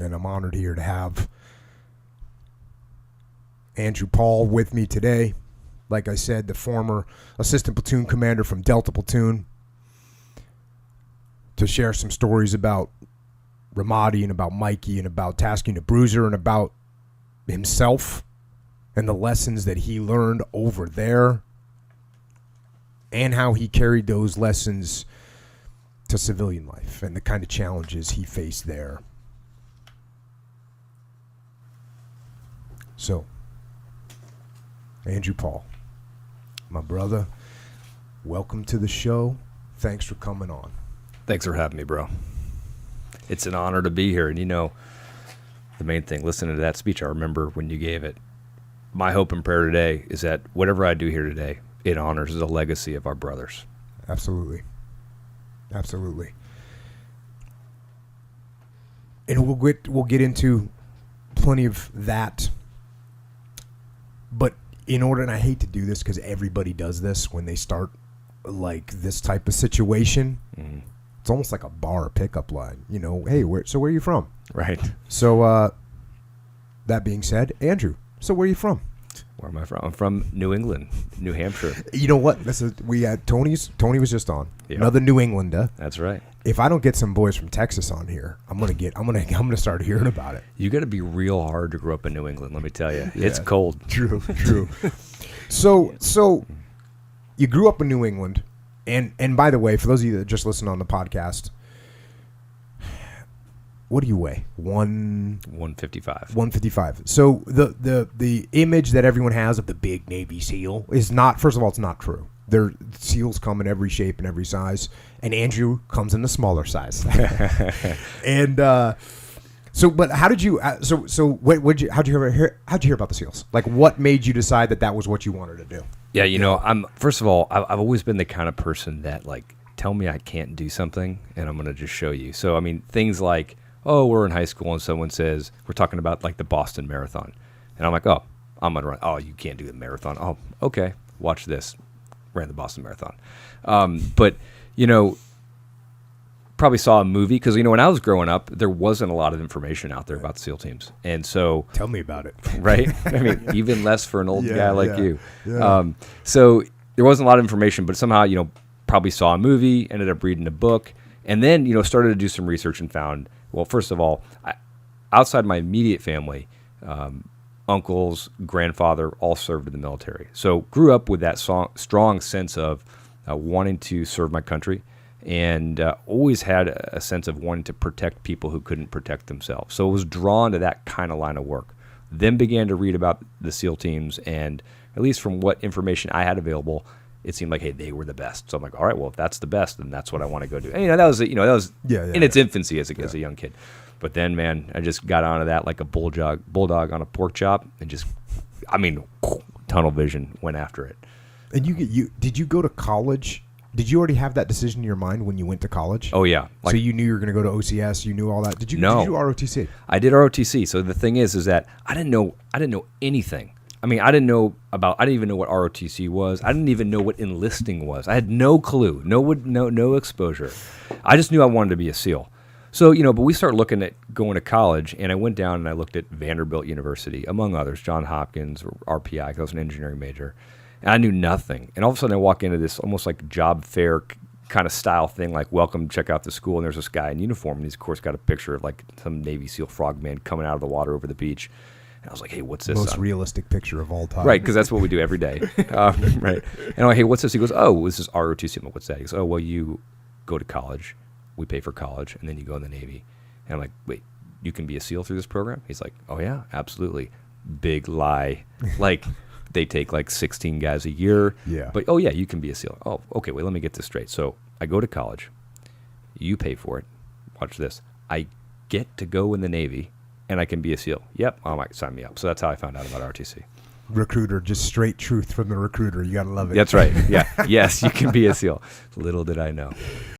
And I'm honored here to have Andrew Paul with me today. Like I said, the former assistant platoon commander from Delta Platoon, to share some stories about Ramadi and about Mikey and about tasking the bruiser and about himself and the lessons that he learned over there and how he carried those lessons to civilian life and the kind of challenges he faced there. So, Andrew Paul, my brother, welcome to the show. Thanks for coming on. Thanks for having me, bro. It's an honor to be here. And the main thing, listening to that speech, I remember when you gave it. My hope and prayer today is that whatever I do here today, it honors the legacy of our brothers. Absolutely. Absolutely. And we'll get into plenty of that. But in order, and I hate to do this because everybody does this when they start like this type of situation. Mm-hmm. It's almost like a bar pickup line. Hey, where are you from? Right. So that being said, Andrew, so where are you from? Where am I from? I'm from New England, New Hampshire. You know what? We had Tony was just on. Yep. Another New Englander. That's right. If I don't get some boys from Texas on here, I'm gonna start hearing about it. You got to be real hard to grow up in New England. Let me tell you, It's cold. True. So you grew up in New England, and by the way, for those of you that just listen on the podcast, what do you weigh? 155. 155. So the image that everyone has of the big Navy SEAL is not. First of all, it's not true. SEALs come in every shape and every size, and Andrew comes in the smaller size. And but how did you? How'd you hear about the SEALs? Like, what made you decide that was what you wanted to do? Yeah, I'm first of all, I've always been the kind of person that tell me I can't do something, and I'm gonna just show you. So things like, oh, we're in high school and someone says, we're talking about the Boston Marathon. And I'm like, oh, I'm going to run. Oh, you can't do the marathon. Oh, okay. Watch this. Ran the Boston Marathon. But probably saw a movie because, when I was growing up, there wasn't a lot of information out there about SEAL teams. And so. Tell me about it. Right? Even less for an old guy like you. Yeah. So there wasn't a lot of information, but somehow, probably saw a movie, ended up reading a book, and then, started to do some research and found, well, first of all, outside my immediate family, uncles, grandfather, all served in the military. So grew up with that strong sense of wanting to serve my country, and always had a sense of wanting to protect people who couldn't protect themselves. So I was drawn to that kind of line of work. Then began to read about the SEAL teams, and at least from what information I had available, it seemed like, hey, they were the best. So I'm like, all right, well, if that's the best, then that's what I want to go do. And that was in its infancy as a young kid. But then, man, I just got onto that like a bulldog on a pork chop, and just, tunnel vision, went after it. And did you go to college? Did you already have that decision in your mind when you went to college? Oh yeah. So you knew you were going to go to OCS. You knew all that. Did you do ROTC? I did ROTC. So the thing is that I didn't know anything. I didn't even know what ROTC was. I didn't even know what enlisting was. I had no clue, no exposure. I just knew I wanted to be a SEAL. So, but we started looking at going to college, and I went down and I looked at Vanderbilt University, among others, Johns Hopkins, or RPI, because I was an engineering major. And I knew nothing. And all of a sudden I walk into this almost like job fair kind of style thing, like, welcome, check out the school. And there's this guy in uniform, and he's, of course, got a picture of like some Navy SEAL frogman coming out of the water over the beach. And I was like, hey, what's this? Most realistic picture of all time. Right, because that's what we do every day. Right. And I'm like, hey, what's this? He goes, oh, this is ROTC. I'm like, what's that? He goes, oh, well, you go to college. We pay for college, and then you go in the Navy. And I'm like, wait, you can be a SEAL through this program? He's like, oh, yeah, absolutely. Big lie. Like, they take like 16 guys a year. Yeah. But, oh, yeah, you can be a SEAL. Oh, okay, wait, let me get this straight. So I go to college. You pay for it. Watch this. I get to go in the Navy, and I can be a SEAL. Yep. Oh, my, sign me up. So that's how I found out about ROTC. Recruiter, just straight truth from the recruiter. You got to love it. That's right. Yeah. Yes, you can be a SEAL. Little did I know.